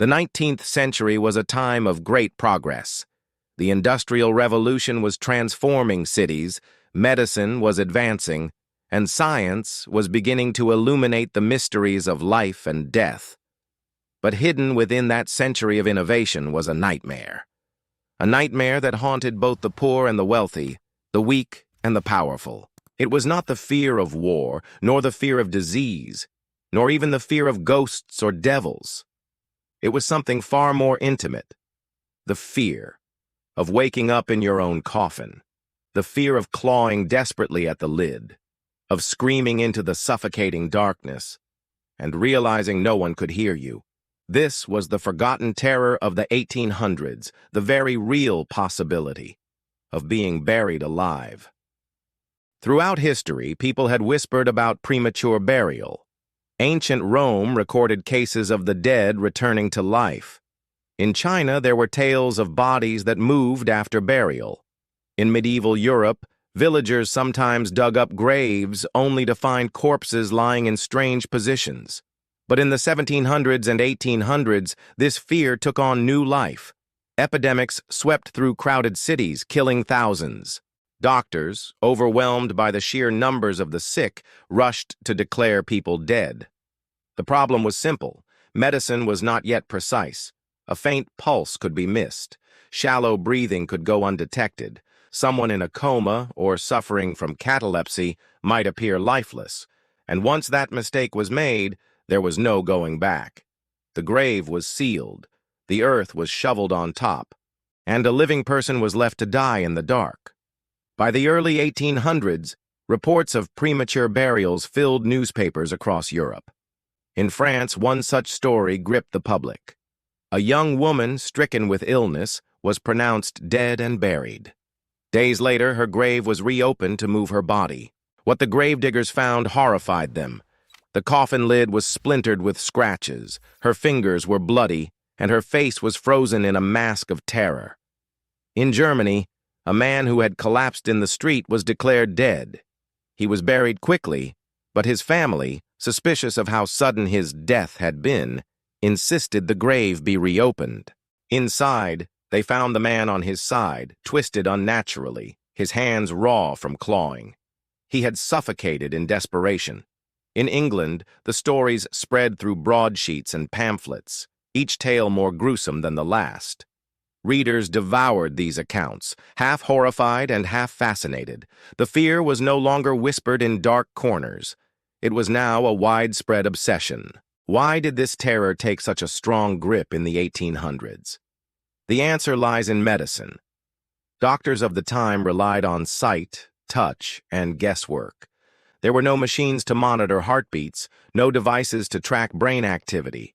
The 19th century was a time of great progress. The Industrial Revolution was transforming cities, medicine was advancing, and science was beginning to illuminate the mysteries of life and death. But hidden within that century of innovation was a nightmare. A nightmare that haunted both the poor and the wealthy, the weak and the powerful. It was not the fear of war, nor the fear of disease, nor even the fear of ghosts or devils. It was something far more intimate. The fear of waking up in your own coffin. The fear of clawing desperately at the lid, of screaming into the suffocating darkness, and realizing no one could hear you. This was the forgotten terror of the 1800s, the very real possibility of being buried alive. Throughout history, people had whispered about premature burial. Ancient Rome recorded cases of the dead returning to life. In China, there were tales of bodies that moved after burial. In medieval Europe, villagers sometimes dug up graves only to find corpses lying in strange positions. But in the 1700s and 1800s, this fear took on new life. Epidemics swept through crowded cities, killing thousands. Doctors, overwhelmed by the sheer numbers of the sick, rushed to declare people dead. The problem was simple. Medicine was not yet precise. A faint pulse could be missed. Shallow breathing could go undetected. Someone in a coma or suffering from catalepsy might appear lifeless. And once that mistake was made, there was no going back. The grave was sealed. The earth was shoveled on top. And a living person was left to die in the dark. By the early 1800s, reports of premature burials filled newspapers across Europe. In France, one such story gripped the public. A young woman stricken with illness was pronounced dead and buried. Days later, her grave was reopened to move her body. What the gravediggers found horrified them. The coffin lid was splintered with scratches, her fingers were bloody, and her face was frozen in a mask of terror. In Germany, a man who had collapsed in the street was declared dead. He was buried quickly, but his family, suspicious of how sudden his death had been, insisted the grave be reopened. Inside, they found the man on his side, twisted unnaturally, his hands raw from clawing. He had suffocated in desperation. In England, the stories spread through broadsheets and pamphlets, each tale more gruesome than the last. Readers devoured these accounts, half horrified and half fascinated. The fear was no longer whispered in dark corners. It was now a widespread obsession. Why did this terror take such a strong grip in the 1800s? The answer lies in medicine. Doctors of the time relied on sight, touch, and guesswork. There were no machines to monitor heartbeats, no devices to track brain activity.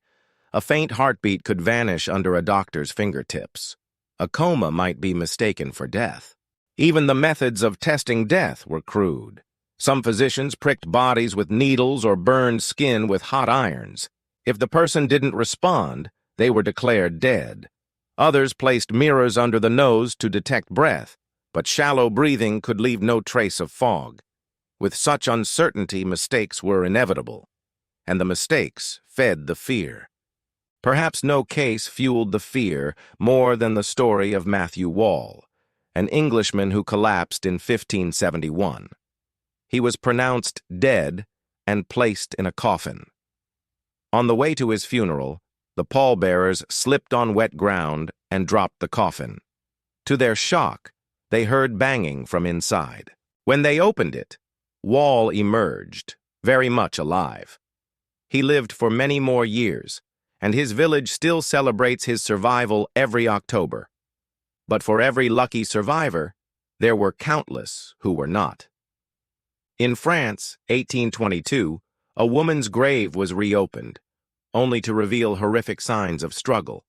A faint heartbeat could vanish under a doctor's fingertips. A coma might be mistaken for death. Even the methods of testing death were crude. Some physicians pricked bodies with needles or burned skin with hot irons. If the person didn't respond, they were declared dead. Others placed mirrors under the nose to detect breath, but shallow breathing could leave no trace of fog. With such uncertainty, mistakes were inevitable, and the mistakes fed the fear. Perhaps no case fueled the fear more than the story of Matthew Wall, an Englishman who collapsed in 1571. He was pronounced dead and placed in a coffin. On the way to his funeral, the pallbearers slipped on wet ground and dropped the coffin. To their shock, they heard banging from inside. When they opened it, Wall emerged, very much alive. He lived for many more years, and his village still celebrates his survival every October. But for every lucky survivor, there were countless who were not. In France, 1822, a woman's grave was reopened, only to reveal horrific signs of struggle.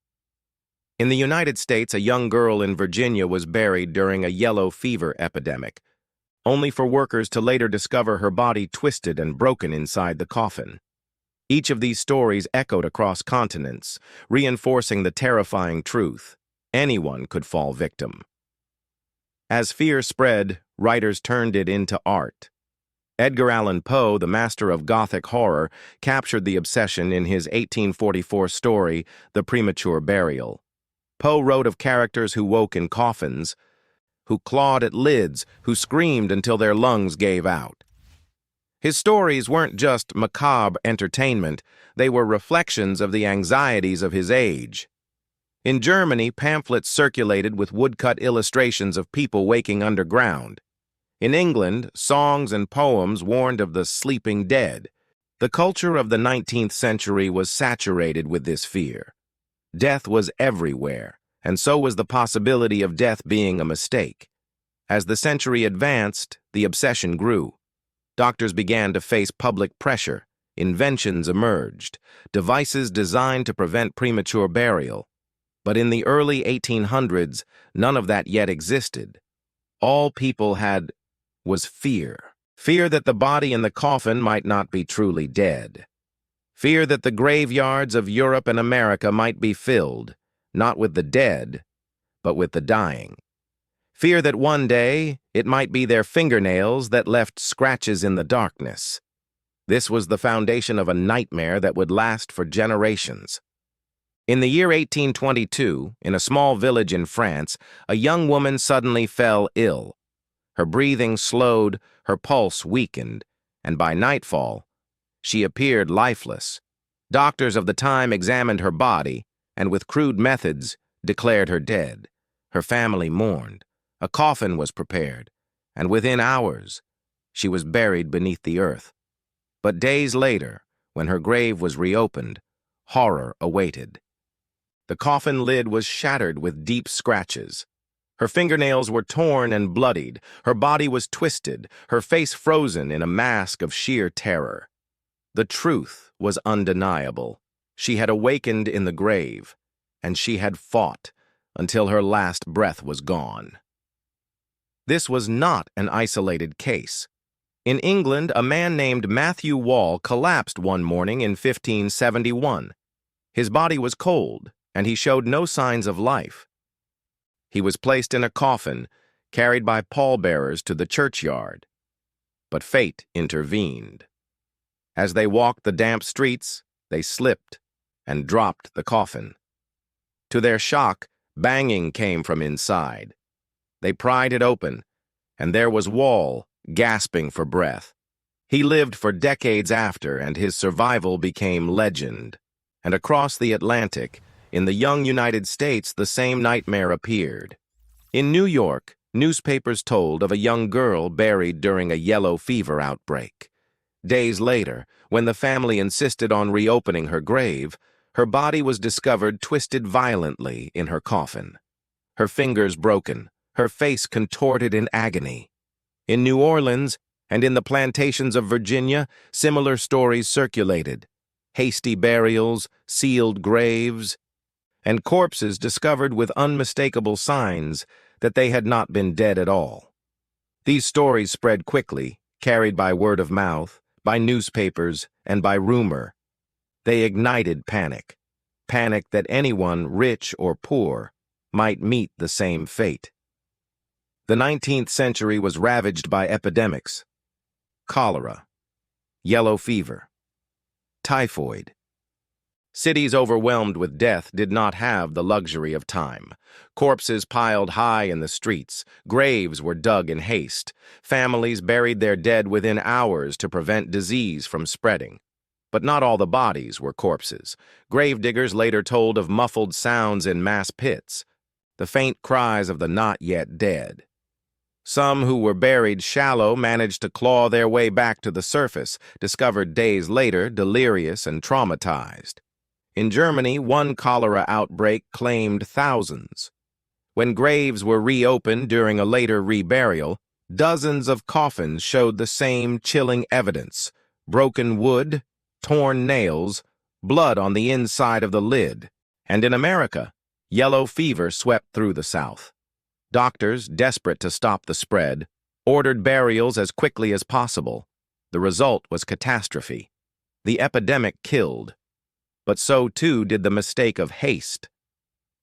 In the United States, a young girl in Virginia was buried during a yellow fever epidemic, only for workers to later discover her body twisted and broken inside the coffin. Each of these stories echoed across continents, reinforcing the terrifying truth: anyone could fall victim. As fear spread, writers turned it into art. Edgar Allan Poe, the master of Gothic horror, captured the obsession in his 1844 story, The Premature Burial. Poe wrote of characters who woke in coffins, who clawed at lids, who screamed until their lungs gave out. His stories weren't just macabre entertainment, they were reflections of the anxieties of his age. In Germany, pamphlets circulated with woodcut illustrations of people waking underground. In England, songs and poems warned of the sleeping dead. The culture of the 19th century was saturated with this fear. Death was everywhere, and so was the possibility of death being a mistake. As the century advanced, the obsession grew. Doctors began to face public pressure. Inventions emerged, devices designed to prevent premature burial. But in the early 1800s, none of that yet existed. All people had was fear. Fear that the body in the coffin might not be truly dead. Fear that the graveyards of Europe and America might be filled, not with the dead, but with the dying. Fear that one day it might be their fingernails that left scratches in the darkness. This was the foundation of a nightmare that would last for generations. In the year 1822, in a small village in France, a young woman suddenly fell ill. Her breathing slowed, her pulse weakened, and by nightfall, she appeared lifeless. Doctors of the time examined her body, and with crude methods, declared her dead. Her family mourned. A coffin was prepared, and within hours, she was buried beneath the earth. But days later, when her grave was reopened, horror awaited. The coffin lid was shattered with deep scratches. Her fingernails were torn and bloodied, her body was twisted, her face frozen in a mask of sheer terror. The truth was undeniable. She had awakened in the grave, and she had fought until her last breath was gone. This was not an isolated case. In England, a man named Matthew Wall collapsed one morning in 1571. His body was cold, and he showed no signs of life. He was placed in a coffin, carried by pallbearers to the churchyard. But fate intervened. As they walked the damp streets, they slipped and dropped the coffin. To their shock, banging came from inside. They pried it open, and there was Wall, gasping for breath. He lived for decades after, and his survival became legend. And across the Atlantic, in the young United States, the same nightmare appeared. In New York, newspapers told of a young girl buried during a yellow fever outbreak. Days later, when the family insisted on reopening her grave, her body was discovered twisted violently in her coffin. Her fingers broken, her face contorted in agony. In New Orleans and in the plantations of Virginia, similar stories circulated. Hasty burials, sealed graves, and corpses discovered with unmistakable signs that they had not been dead at all. These stories spread quickly, carried by word of mouth, by newspapers, and by rumor. They ignited panic that anyone, rich or poor, might meet the same fate. The 19th century was ravaged by epidemics: cholera, yellow fever, typhoid. Cities overwhelmed with death did not have the luxury of time. Corpses piled high in the streets, graves were dug in haste, families buried their dead within hours to prevent disease from spreading. But not all the bodies were corpses. Gravediggers later told of muffled sounds in mass pits, the faint cries of the not yet dead. Some who were buried shallow managed to claw their way back to the surface, discovered days later, delirious and traumatized. In Germany, one cholera outbreak claimed thousands. When graves were reopened during a later reburial, dozens of coffins showed the same chilling evidence: broken wood, torn nails, blood on the inside of the lid. And in America, yellow fever swept through the South. Doctors, desperate to stop the spread, ordered burials as quickly as possible. The result was catastrophe. The epidemic killed. But so too did the mistake of haste.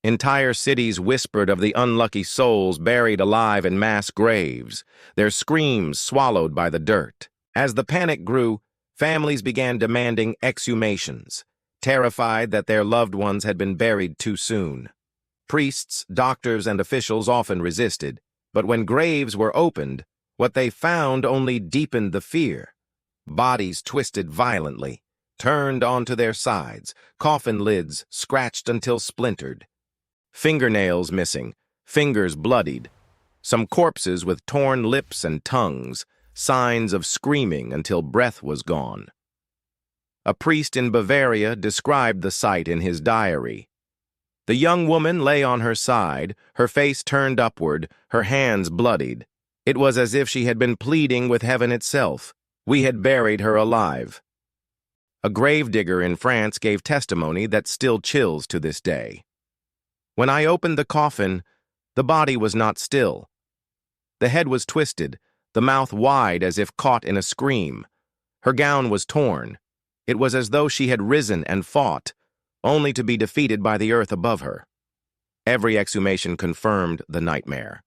Entire cities whispered of the unlucky souls buried alive in mass graves, their screams swallowed by the dirt. As the panic grew, families began demanding exhumations, terrified that their loved ones had been buried too soon. Priests, doctors, and officials often resisted, but when graves were opened, what they found only deepened the fear. Bodies twisted violently, turned onto their sides, coffin lids scratched until splintered. Fingernails missing, fingers bloodied, some corpses with torn lips and tongues, signs of screaming until breath was gone. A priest in Bavaria described the sight in his diary. The young woman lay on her side, her face turned upward, her hands bloodied. It was as if she had been pleading with heaven itself. We had buried her alive. A gravedigger in France gave testimony that still chills to this day. When I opened the coffin, the body was not still. The head was twisted, the mouth wide as if caught in a scream. Her gown was torn. It was as though she had risen and fought, only to be defeated by the earth above her. Every exhumation confirmed the nightmare,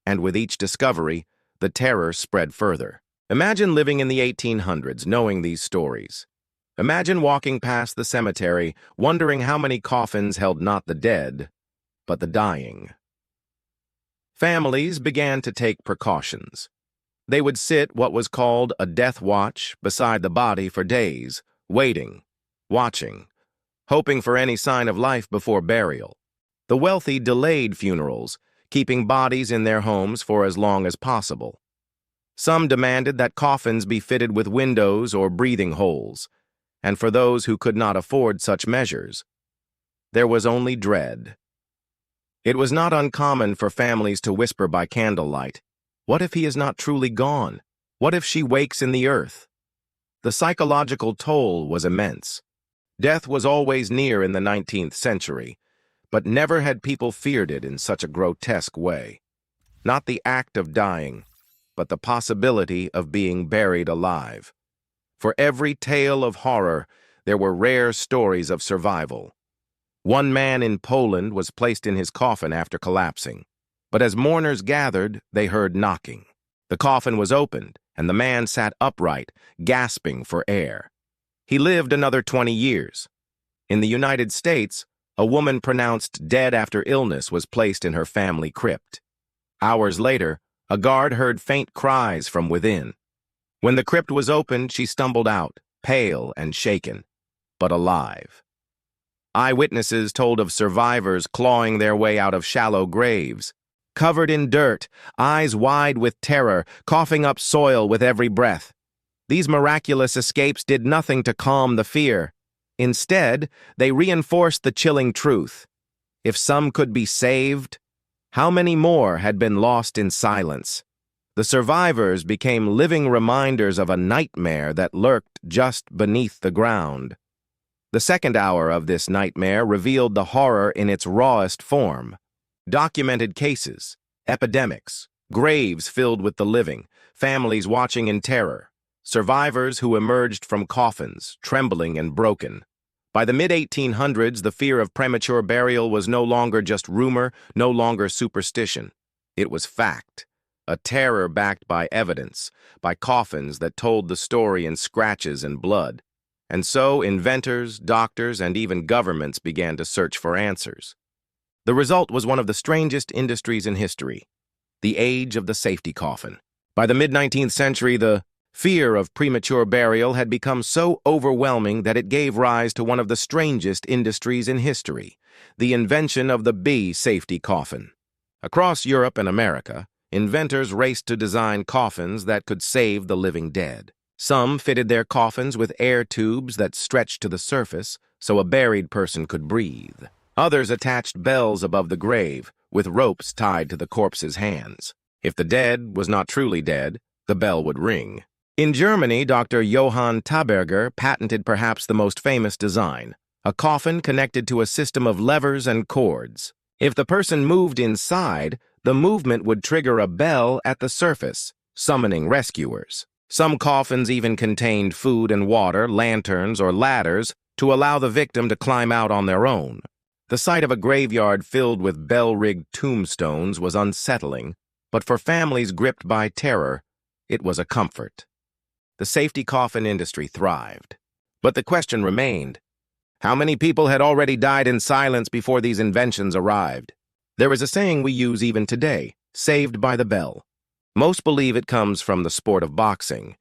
and with each discovery, the terror spread further. Imagine living in the 1800s knowing these stories. Imagine walking past the cemetery, wondering how many coffins held not the dead, but the dying. Families began to take precautions. They would sit what was called a death watch beside the body for days, waiting, watching, hoping for any sign of life before burial. The wealthy delayed funerals, keeping bodies in their homes for as long as possible. Some demanded that coffins be fitted with windows or breathing holes, and for those who could not afford such measures, there was only dread. It was not uncommon for families to whisper by candlelight, "What if he is not truly gone? What if she wakes in the earth?" The psychological toll was immense. Death was always near in the 19th century, but never had people feared it in such a grotesque way. Not the act of dying, but the possibility of being buried alive. For every tale of horror, there were rare stories of survival. One man in Poland was placed in his coffin after collapsing, but as mourners gathered, they heard knocking. The coffin was opened, and the man sat upright, gasping for air. He lived another 20 years. In the United States, a woman pronounced dead after illness was placed in her family crypt. Hours later, a guard heard faint cries from within. When the crypt was opened, she stumbled out, pale and shaken, but alive. Eyewitnesses told of survivors clawing their way out of shallow graves, covered in dirt, eyes wide with terror, coughing up soil with every breath. These miraculous escapes did nothing to calm the fear. Instead, they reinforced the chilling truth. If some could be saved, how many more had been lost in silence? The survivors became living reminders of a nightmare that lurked just beneath the ground. The second hour of this nightmare revealed the horror in its rawest form. Documented cases, epidemics, graves filled with the living, families watching in terror, survivors who emerged from coffins, trembling and broken. By the mid-1800s, the fear of premature burial was no longer just rumor, no longer superstition. It was fact. A terror backed by evidence, by coffins that told the story in scratches and blood. And so inventors, doctors, and even governments began to search for answers. The result was one of the strangest industries in history, the age of the safety coffin. By the mid-19th century, the fear of premature burial had become so overwhelming that it gave rise to one of the strangest industries in history, the invention of the bee safety coffin. Across Europe and America, inventors raced to design coffins that could save the living dead. Some fitted their coffins with air tubes that stretched to the surface so a buried person could breathe. Others attached bells above the grave, with ropes tied to the corpse's hands. If the dead was not truly dead, the bell would ring. In Germany, Dr. Johann Taberger patented perhaps the most famous design, a coffin connected to a system of levers and cords. If the person moved inside, the movement would trigger a bell at the surface, summoning rescuers. Some coffins even contained food and water, lanterns, or ladders to allow the victim to climb out on their own. The sight of a graveyard filled with bell-rigged tombstones was unsettling, but for families gripped by terror, it was a comfort. the safety coffin industry thrived. But the question remained, how many people had already died in silence before these inventions arrived? There is a saying we use even today, saved by the bell. Most believe it comes from the sport of boxing,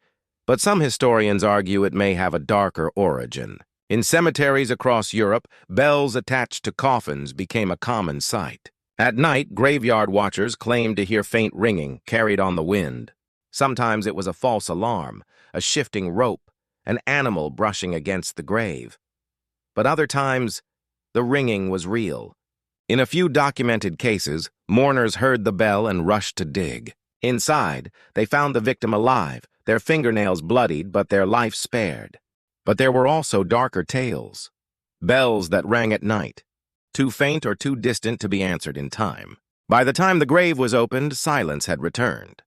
but some historians argue it may have a darker origin. In cemeteries across Europe, bells attached to coffins became a common sight. At night, graveyard watchers claimed to hear faint ringing carried on the wind. Sometimes it was a false alarm, a shifting rope, an animal brushing against the grave. But other times, the ringing was real. In a few documented cases, mourners heard the bell and rushed to dig. Inside, they found the victim alive, their fingernails bloodied but their life spared. But there were also darker tales. Bells that rang at night, too faint or too distant to be answered in time. By the time the grave was opened, silence had returned.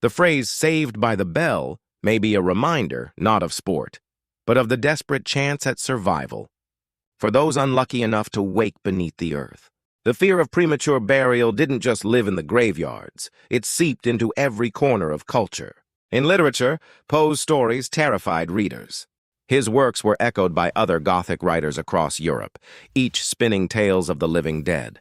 The phrase "saved by the bell" may be a reminder, not of sport, but of the desperate chance at survival for those unlucky enough to wake beneath the earth. The fear of premature burial didn't just live in the graveyards, it seeped into every corner of culture. In literature, Poe's stories terrified readers. His works were echoed by other Gothic writers across Europe, each spinning tales of the living dead.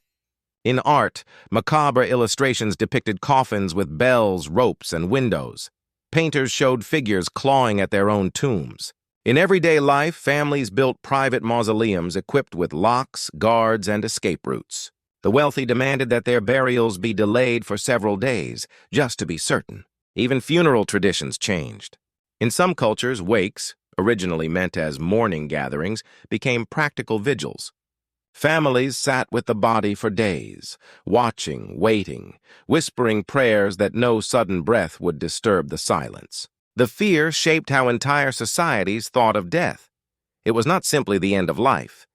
In art, macabre illustrations depicted coffins with bells, ropes, and windows. Painters showed figures clawing at their own tombs. In everyday life, families built private mausoleums equipped with locks, guards, and escape routes. The wealthy demanded that their burials be delayed for several days, just to be certain. Even funeral traditions changed. In some cultures, wakes, originally meant as mourning gatherings, became practical vigils. Families sat with the body for days, watching, waiting, whispering prayers that no sudden breath would disturb the silence. The fear shaped how entire societies thought of death. It was not simply the end of life.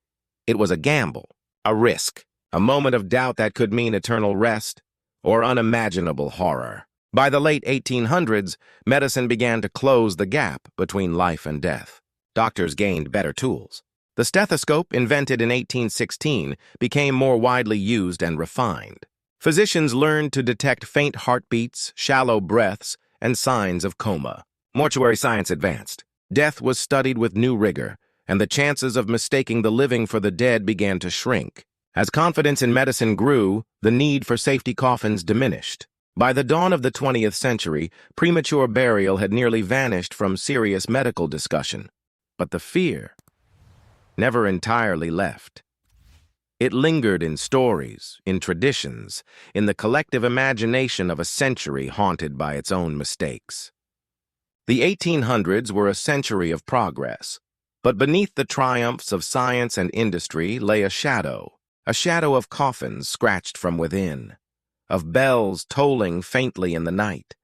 It was a gamble, a risk, a moment of doubt that could mean eternal rest or unimaginable horror. By the late 1800s, medicine began to close the gap between life and death. Doctors gained better tools. The stethoscope, invented in 1816, became more widely used and refined. Physicians learned to detect faint heartbeats, shallow breaths, and signs of coma. Mortuary science advanced. Death was studied with new rigor, and the chances of mistaking the living for the dead began to shrink. As confidence in medicine grew, the need for safety coffins diminished. By the dawn of the 20th century, premature burial had nearly vanished from serious medical discussion. But the fear never entirely left. It lingered in stories, in traditions, in the collective imagination of a century haunted by its own mistakes. The 1800s were a century of progress, but beneath the triumphs of science and industry lay a shadow of coffins scratched from within, of bells tolling faintly in the night,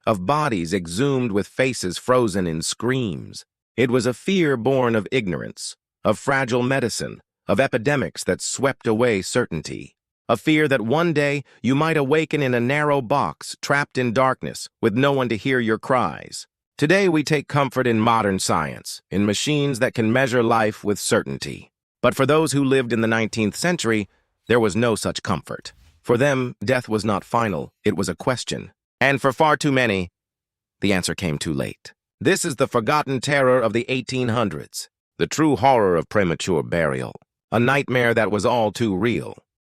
of bodies exhumed with faces frozen in screams. It was a fear born of ignorance, of fragile medicine, of epidemics that swept away certainty. A fear that one day you might awaken in a narrow box, trapped in darkness, with no one to hear your cries. Today we take comfort in modern science, in machines that can measure life with certainty. But for those who lived in the 19th century, there was no such comfort. For them, death was not final, it was a question. And for far too many, the answer came too late. This is the forgotten terror of the 1800s, the true horror of premature burial, a nightmare that was all too real.